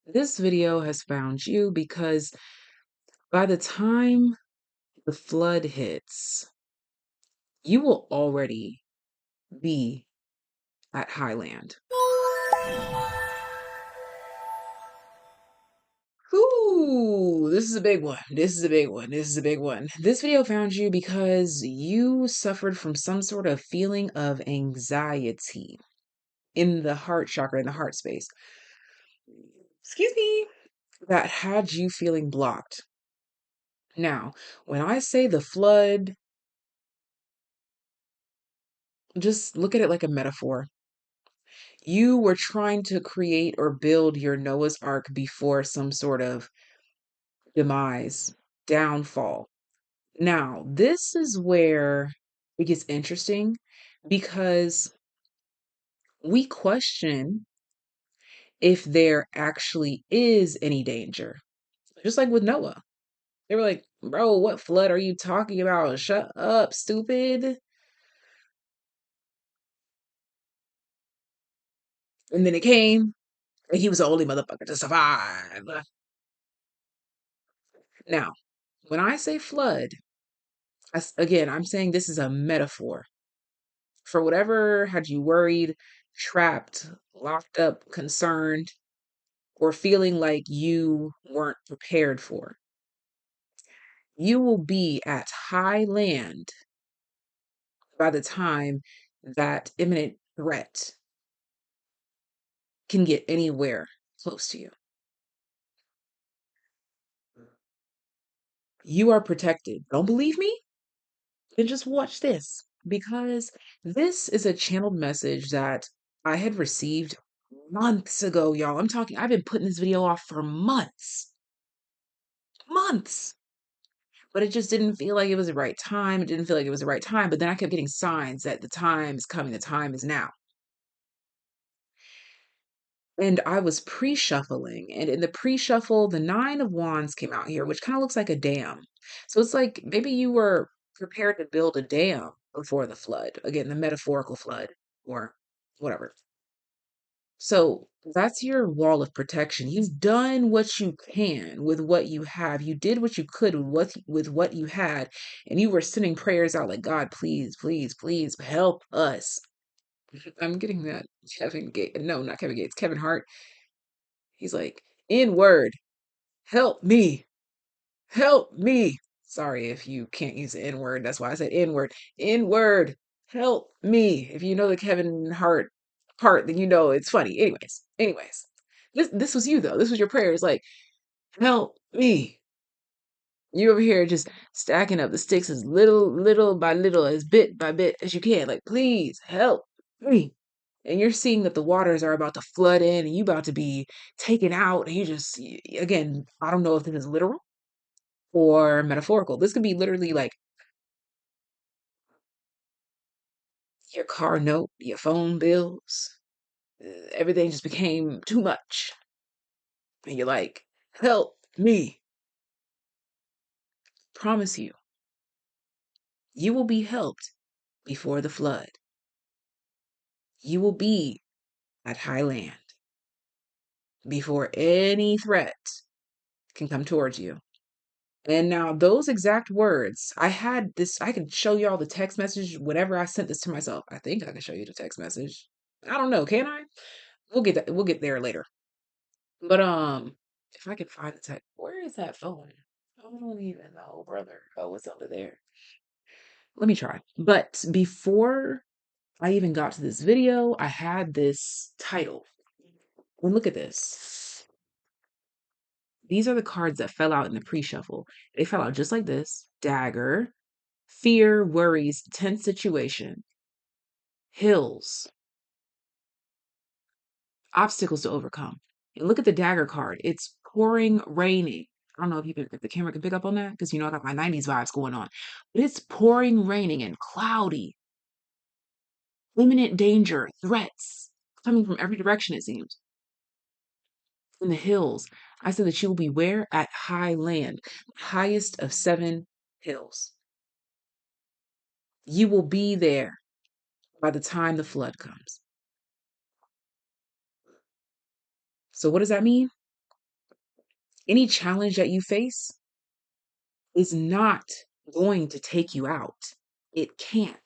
This video has found you because by the time the flood hits, you will already be at highland. Ooh, this is a big one. This is a big one. This is a big one. This video found you because you suffered from some sort of feeling of anxiety in the heart chakra, in the heart space. Excuse me. That had you feeling blocked. Now, when I say the flood, just look at it like a metaphor. You were trying to create or build your Noah's Ark before some sort of demise, downfall. Now, this is where it gets interesting because we question if there actually is any danger. Just like with Noah. They were like, bro, what flood are you talking about? Shut up, stupid. And then it came, and he was the only motherfucker to survive. Now, when I say flood, again, I'm saying this is a metaphor for whatever had you worried, trapped, locked up, concerned, or feeling like you weren't prepared for. You will be at high land by the time that imminent threat can get anywhere close to you. You are protected. Don't believe me? Then just watch this because this is a channeled message that I had received months ago, y'all. I've been putting this video off for months, months, but it just didn't feel like it was the right time. It didn't feel like it was the right time. But then I kept getting signs that the time is coming, the time is now. And I was pre-shuffling, and in the pre-shuffle, the Nine of Wands came out here, which kind of looks like a dam. So it's like maybe you were prepared to build a dam before the flood. Again, the metaphorical flood or whatever. So that's your wall of protection. You've done what you can with what you have. You did what you could with what you had, and you were sending prayers out like, God, please, please, please help us. I'm getting that Kevin Gates. No, not Kevin Gates. Kevin Hart. He's like, in word, help me, help me. Sorry if you can't use the N word. That's why I said N word. N word, help me. If you know the Kevin Hart part, then you know it's funny. Anyways, this was you though. This was your prayer. It's like, help me. You over here just stacking up the sticks as little by little, as bit by bit as you can. Like, please help me. And you're seeing that the waters are about to flood in and you about to be taken out. And again, I don't know if this is literal or metaphorical. This could be literally like your car note, your phone bills, everything just became too much. And you're like, help me. Promise you, you will be helped before the flood. You will be at high land before any threat can come towards you. And now those exact words, I could show you all the text message whenever I sent this to myself. I think I can show you the text message. I don't know, can I? We'll get there later. But if I can find the text, where is that phone? I don't even know, brother. Oh, it's over there. Let me try. But before I even got to this video, I had this title. And look at this. These are the cards that fell out in the pre-shuffle. They fell out just like this. Dagger, fear, worries, tense situation, hills, obstacles to overcome. And look at the dagger card. It's pouring, raining. I don't know if the camera can pick up on that because I got my 90s vibes going on. But it's pouring, raining, and cloudy. Imminent danger, threats coming from every direction, it seems. In the hills, I said that you will be where? At high land, highest of 7 hills. You will be there by the time the flood comes. So what does that mean? Any challenge that you face is not going to take you out. It can't.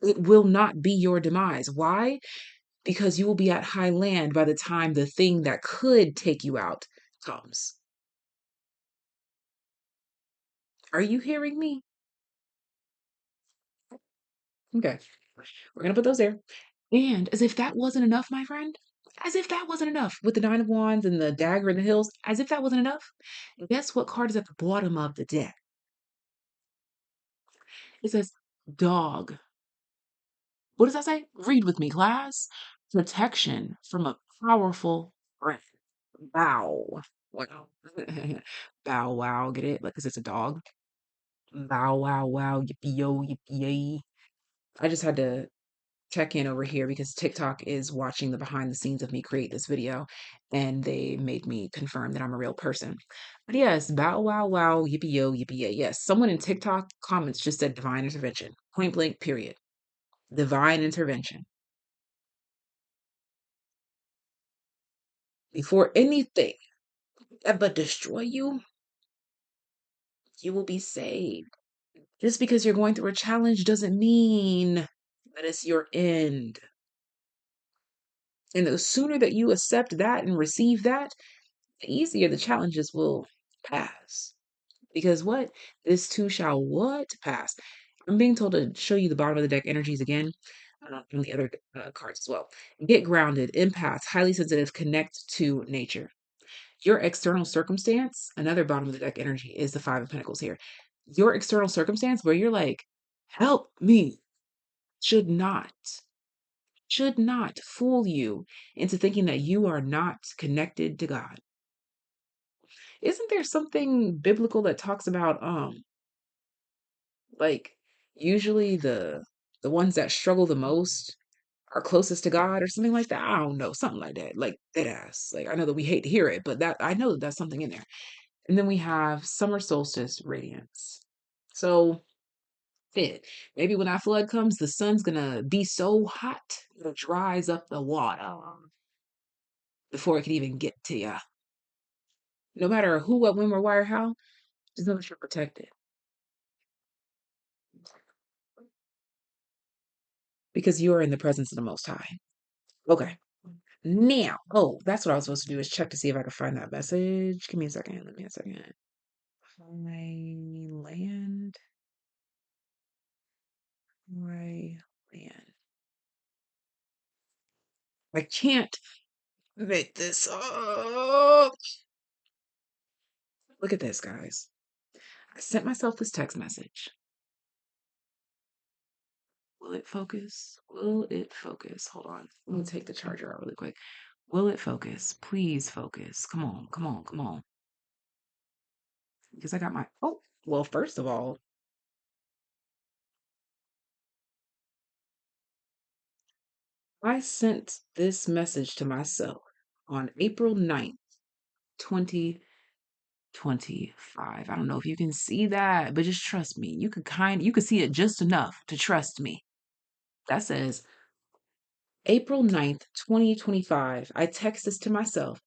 It will not be your demise. Why? Because you will be at high land by the time the thing that could take you out comes. Are you hearing me? Okay, we're gonna put those there. And as if that wasn't enough, my friend, as if that wasn't enough with the Nine of Wands and the dagger in the hills, as if that wasn't enough, guess what card is at the bottom of the deck? It says dog. What does that say? Read with me, class. Protection from a powerful friend. Bow. Wow. Bow wow. Get it? Like, 'cause it's a dog. Bow wow wow. Yippee yo, yippee yay. I just had to check in over here because TikTok is watching the behind the scenes of me create this video and they made me confirm that I'm a real person. But yes, bow wow wow, yippee yo, yippee yay. Yes, someone in TikTok comments just said divine intervention. Point blank, period. Divine intervention. Before anything ever destroy you, you will be saved. Just because you're going through a challenge doesn't mean that it's your end. And the sooner that you accept that and receive that, the easier the challenges will pass. Because what? This too shall what? Pass. I'm being told to show you the bottom of the deck energies again from the other cards as well. Get grounded, empaths, highly sensitive, connect to nature. Your external circumstance, another bottom of the deck energy is the Five of Pentacles here. Your external circumstance where you're like, help me, should not, should not fool you into thinking that you are not connected to God. Isn't there something biblical that talks about like usually the ones that struggle the most are closest to God or something like that? I don't know, something like that. Like that ass. Like I know that we hate to hear it, but that I know that that's something in there. And then we have summer solstice radiance. So fit. Maybe when that flood comes, the sun's gonna be so hot it dries up the water before it can even get to you. No matter who, what, when, where, why, or how, just know that you're protected because you are in the presence of the Most High. Okay. Now, oh, that's what I was supposed to do is check to see if I could find that message. Give me a second. Let me a second. My land. My land. I can't make this up. Look at this, guys. I sent myself this text message. Will it focus? Will it focus? Hold on. Let me take the charger out really quick. Will it focus? Please focus. Come on, come on, come on. Because I got my. Oh, well, first of all, I sent this message to myself on April 9th, 2025. I don't know if you can see that, but just trust me. You could see it just enough to trust me. That says April 9th, 2025. I text this to myself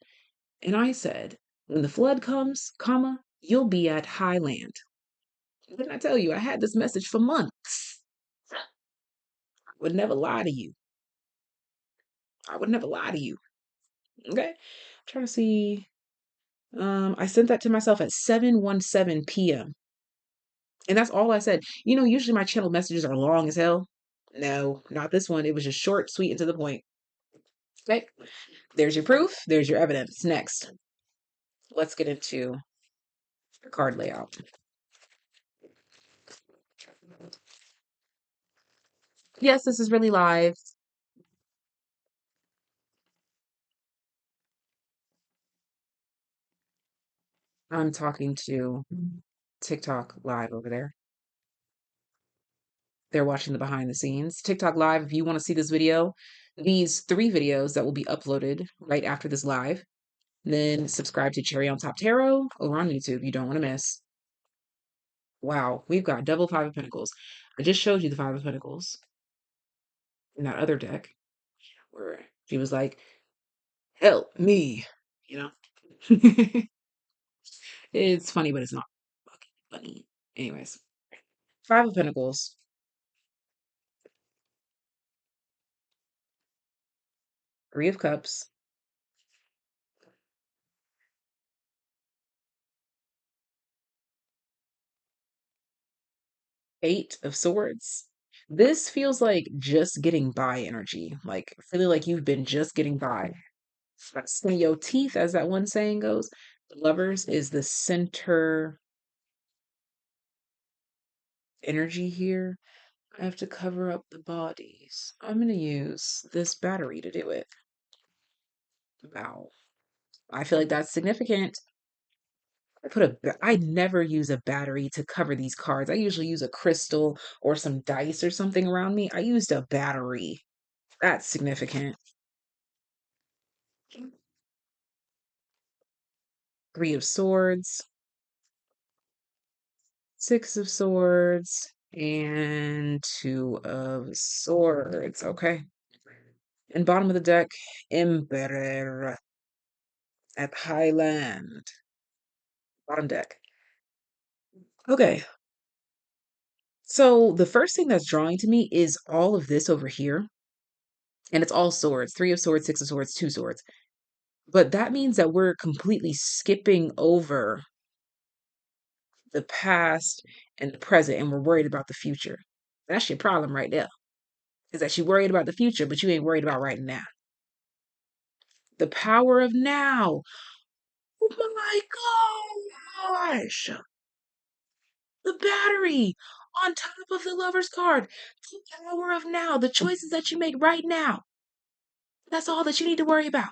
and I said, when the flood comes, comma, you'll be at high land. Didn't I tell you I had this message for months? I would never lie to you. I would never lie to you. Okay? I'm trying to see. I sent that to myself at 7:17 p.m. And that's all I said. Usually my channel messages are long as hell. No, not this one. It was just short, sweet, and to the point. Okay. There's your proof. There's your evidence. Next, let's get into the card layout. Yes, this is really live. I'm talking to TikTok live over there. They're watching the behind the scenes. TikTok live, if you want to see this video, these 3 videos that will be uploaded right after this live, then subscribe to Cherry on Top Tarot over on YouTube. You don't want to miss. Wow, we've got double Five of Pentacles. I just showed you the Five of Pentacles in that other deck where she was like, Help me, you know? It's funny, but it's not fucking funny. Anyways, Five of Pentacles, Three of Cups, Eight of Swords. This feels like just getting by energy, like feeling like you've been just getting by. Skin of your teeth, as that one saying goes. The Lovers is the center energy here. I have to cover up the bodies. I'm going to use this battery to do it. Wow. I feel like that's significant. I never use a battery to cover these cards. I usually use a crystal or some dice or something around me. I used a battery. That's significant. Three of Swords, Six of Swords, and Two of Swords. Okay. And bottom of the deck, Emperor at Highland. Bottom deck. Okay. So the first thing that's drawing to me is all of this over here. And it's all swords. Three of Swords, Six of Swords, Two Swords. But that means that we're completely skipping over the past and the present, and we're worried about the future. That's your problem right there. Is that you're worried about the future, but you ain't worried about right now. The power of now. Oh my gosh. The battery on top of the lover's card. The power of now. The choices that you make right now. That's all that you need to worry about.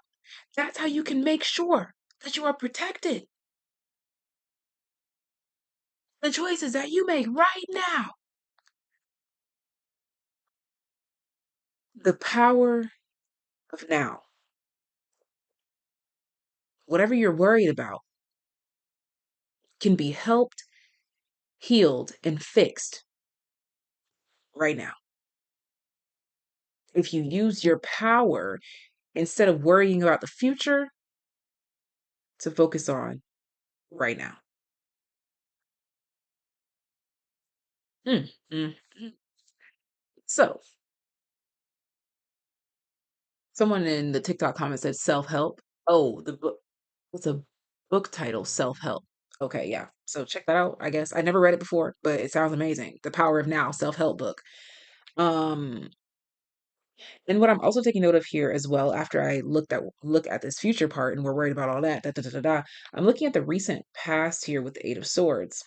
That's how you can make sure that you are protected. The choices that you make right now. The power of now. Whatever you're worried about can be helped, healed, and fixed right now. If you use your power instead of worrying about the future to focus on right now. Mm, mm, mm. So, someone in the TikTok comment said self help. Oh, the book. What's a book title? Self help. Okay, yeah. So check that out. I guess I never read it before, but it sounds amazing. The Power of Now self help book. Um, and what I'm also taking note of here as well, after I look at this future part, and we're worried about all that, I'm looking at the recent past here with the Eight of Swords,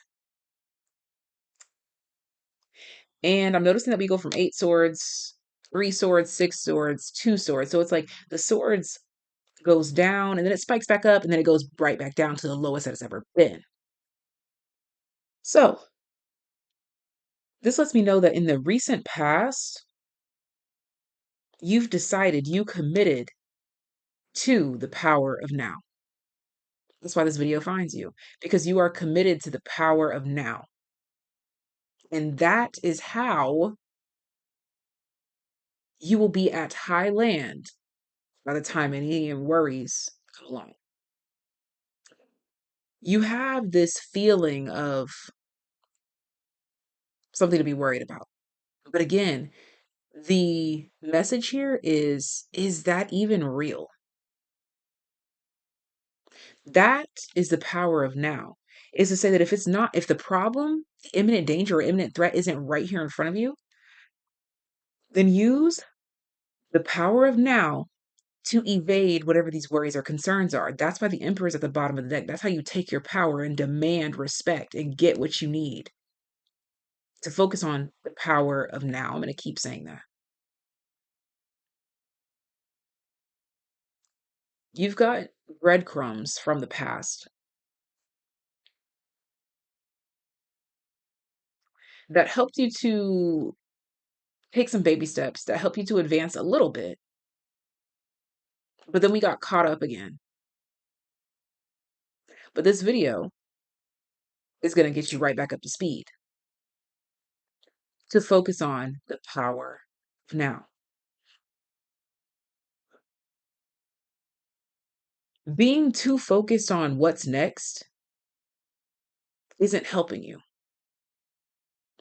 and I'm noticing that we go from eight swords, three swords, six swords, two swords. So it's like the swords goes down, and then it spikes back up, and then it goes right back down to the lowest that it's ever been. So this lets me know that in the recent past, you've decided, you committed to the power of now. That's why this video finds you, because you are committed to the power of now. And that is how you will be at high land by the time any worries come along. You have this feeling of something to be worried about. But again, the message here is that even real? That is the power of now. Is to say that if the problem, the imminent danger or imminent threat isn't right here in front of you, then use the power of now to evade whatever these worries or concerns are. That's why the Emperor is at the bottom of the deck. That's how you take your power and demand respect and get what you need, to focus on the power of now. I'm going to keep saying that. You've got breadcrumbs from the past that helped you to take some baby steps, that helped you to advance a little bit. But then we got caught up again. But this video is going to get you right back up to speed, to focus on the power of now. Being too focused on what's next isn't helping you.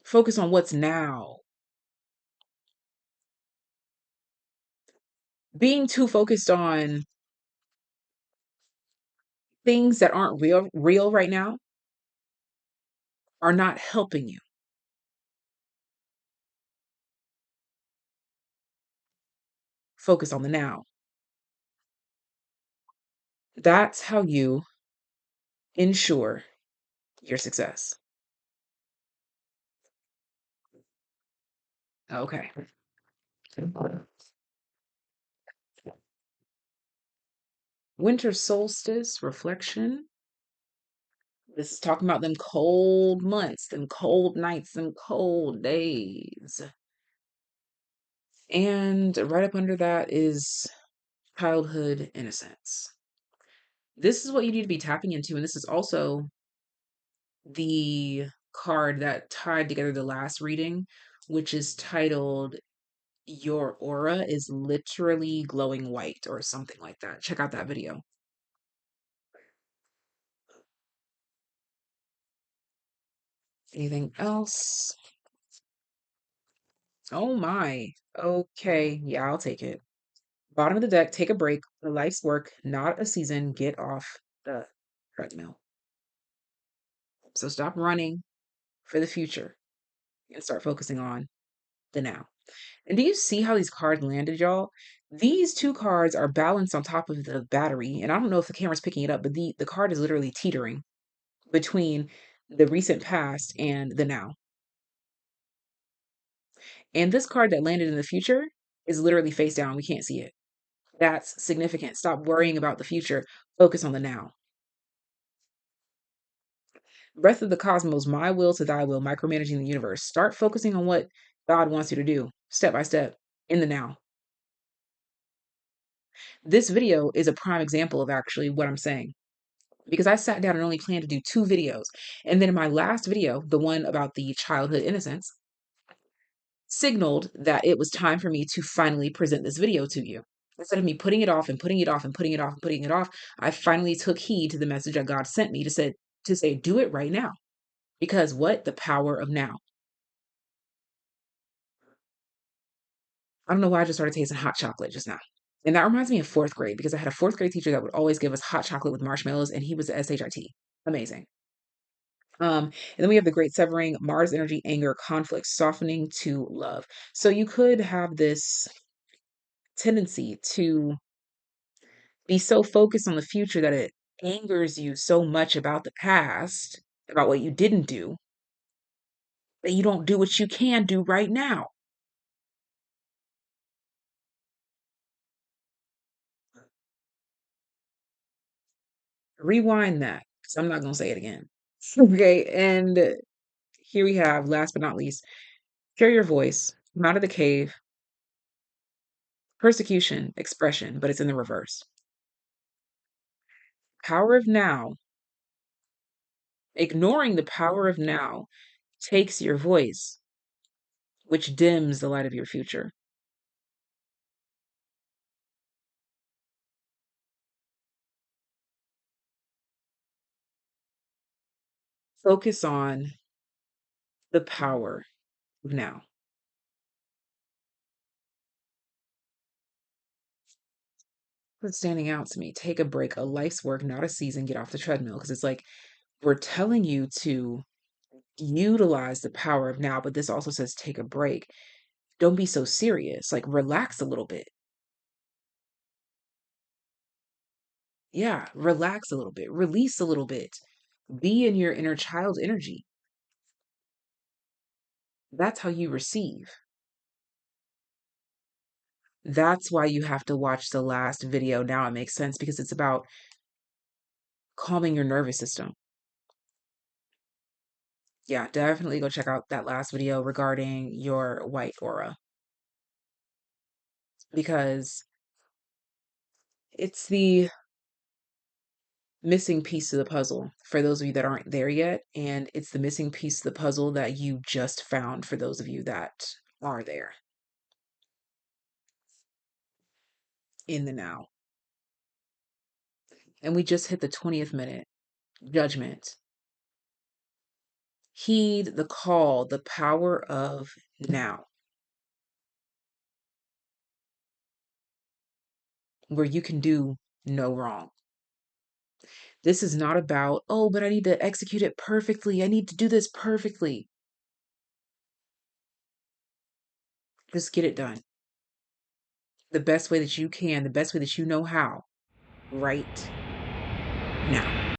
Focus on what's now. Being too focused on things that aren't real right now are not helping you. Focus on the now. That's how you ensure your success. Okay. Winter solstice reflection. This is talking about them cold months, them cold nights, them cold days. And right up under that is childhood innocence. This is what you need to be tapping into. And this is also the card that tied together the last reading, which is titled Your Aura is Literally Glowing White or something like that. Check out that video. Anything else? Oh my. Okay. Yeah, I'll take it. Bottom of the deck, take a break. Life's work, not a season. Get off the treadmill. So stop running for the future and start focusing on the now. And do you see how these cards landed, y'all? These two cards are balanced on top of the battery. And I don't know if the camera's picking it up, but the card is literally teetering between the recent past and the now. And this card that landed in the future is literally face down. We can't see it. That's significant. Stop worrying about the future. Focus on the now. Breath of the cosmos, my will to thy will, micromanaging the universe. Start focusing on what God wants you to do step by step in the now. This video is a prime example of actually what I'm saying because I sat down and only planned to do 2 videos. And then in my last video, the one about the childhood innocence, signaled that it was time for me to finally present this video to you. Instead of me putting it off and putting it off and putting it off and putting it off, I finally took heed to the message that God sent me to say, do it right now. Because what? The power of now. I don't know why I just started tasting hot chocolate just now. And that reminds me of 4th grade because I had a 4th grade teacher that would always give us hot chocolate with marshmallows, and he was a SHIT. Amazing. And then we have the great severing, Mars energy, anger, conflict, softening to love. So you could have this tendency to be so focused on the future that it angers you so much about the past, about what you didn't do, that you don't do what you can do right now. Rewind that, because I'm not going to say it again. Okay. And here we have, last but not least, share your voice, come out of the cave, persecution, expression, but it's in the reverse. Power of now, ignoring the power of now takes your voice, which dims the light of your future. Focus on the power of now. What's standing out to me? Take a break, a life's work, not a season, get off the treadmill. Because it's like we're telling you to utilize the power of now, but this also says take a break. Don't be so serious. Like relax a little bit. Yeah, relax a little bit, release a little bit, be in your inner child energy. That's how you receive. That's why you have to watch the last video. Now it makes sense because it's about calming your nervous system. Yeah, definitely go check out that last video regarding your white aura because it's the missing piece of the puzzle for those of you that aren't there yet. And it's the missing piece of the puzzle that you just found for those of you that are there in the now. And we just hit the 20th minute. Judgment. Heed the call, the power of now, where you can do no wrong. This is not about, oh, but I need to execute it perfectly. I need to do this perfectly. Just get it done the best way that you can, the best way that you know how, right now.